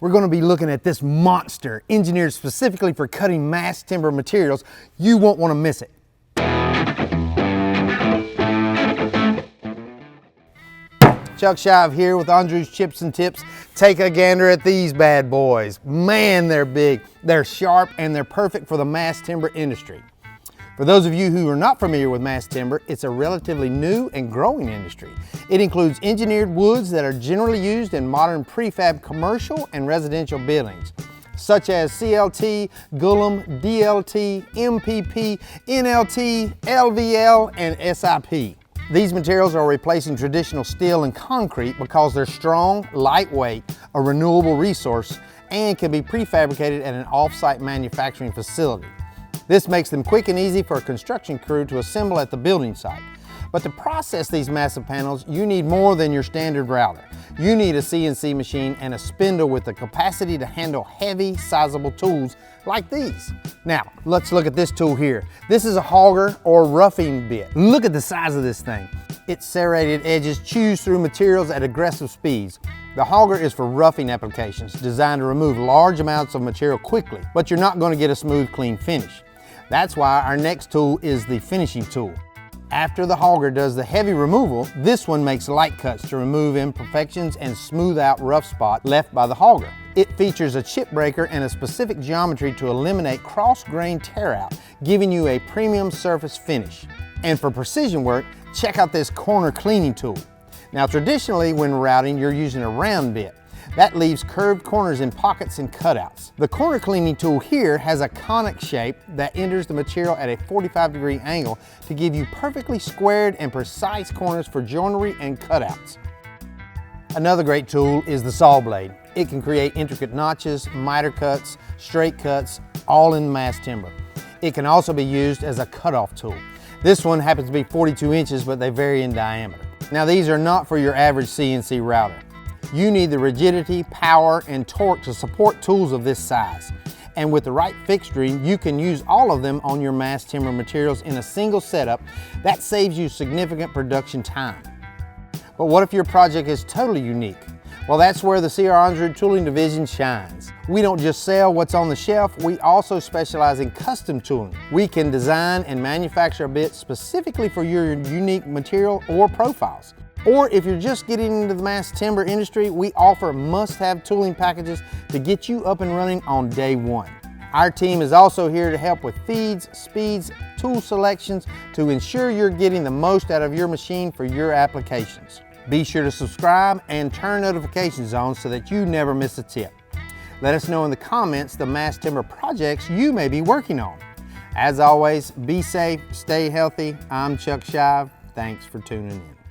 we're going to be looking at this monster engineered specifically for cutting mass timber materials. You won't want to miss it. Chuck Shive here with Onsrud's Chips and Tips. Take a gander at these bad boys. Man, they're big, they're sharp, and they're perfect for the mass timber industry. For those of you who are not familiar with mass timber, it's a relatively new and growing industry. It includes engineered woods that are generally used in modern prefab commercial and residential buildings, such as CLT, Glulam, DLT, MPP, NLT, LVL, and SIP. These materials are replacing traditional steel and concrete because they're strong, lightweight, a renewable resource, and can be prefabricated at an off-site manufacturing facility. This makes them quick and easy for a construction crew to assemble at the building site. But to process these massive panels, you need more than your standard router. You need a CNC machine and a spindle with the capacity to handle heavy, sizable tools like these. Now, let's look at this tool here. This is a hogger or roughing bit. Look at the size of this thing. Its serrated edges chews through materials at aggressive speeds. The hogger is for roughing applications, designed to remove large amounts of material quickly, but you're not going to get a smooth, clean finish. That's why our next tool is the finishing tool. After the hogger does the heavy removal, this one makes light cuts to remove imperfections and smooth out rough spots left by the hogger. It features a chip breaker and a specific geometry to eliminate cross-grain tear out, giving you a premium surface finish. And for precision work, check out this corner cleaning tool. Now traditionally when routing, you're using a round bit. That leaves curved corners in pockets and cutouts. The corner cleaning tool here has a conic shape that enters the material at a 45-degree angle to give you perfectly squared and precise corners for joinery and cutouts. Another great tool is the saw blade. It can create intricate notches, miter cuts, straight cuts, all in mass timber. It can also be used as a cutoff tool. This one happens to be 42 inches, but they vary in diameter. Now these are not for your average CNC router. You need the rigidity, power, and torque to support tools of this size. And with the right fixturing, you can use all of them on your mass timber materials in a single setup. That saves you significant production time. But what if your project is totally unique? Well, that's where the CR Onsrud Tooling Division shines. We don't just sell what's on the shelf, we also specialize in custom tooling. We can design and manufacture a bit specifically for your unique material or profiles. Or if you're just getting into the mass timber industry, we offer must-have tooling packages to get you up and running on day one. Our team is also here to help with feeds, speeds, tool selections to ensure you're getting the most out of your machine for your applications. Be sure to subscribe and turn notifications on so that you never miss a tip. Let us know in the comments the mass timber projects you may be working on. As always, be safe, stay healthy. I'm Chuck Shive. Thanks for tuning in.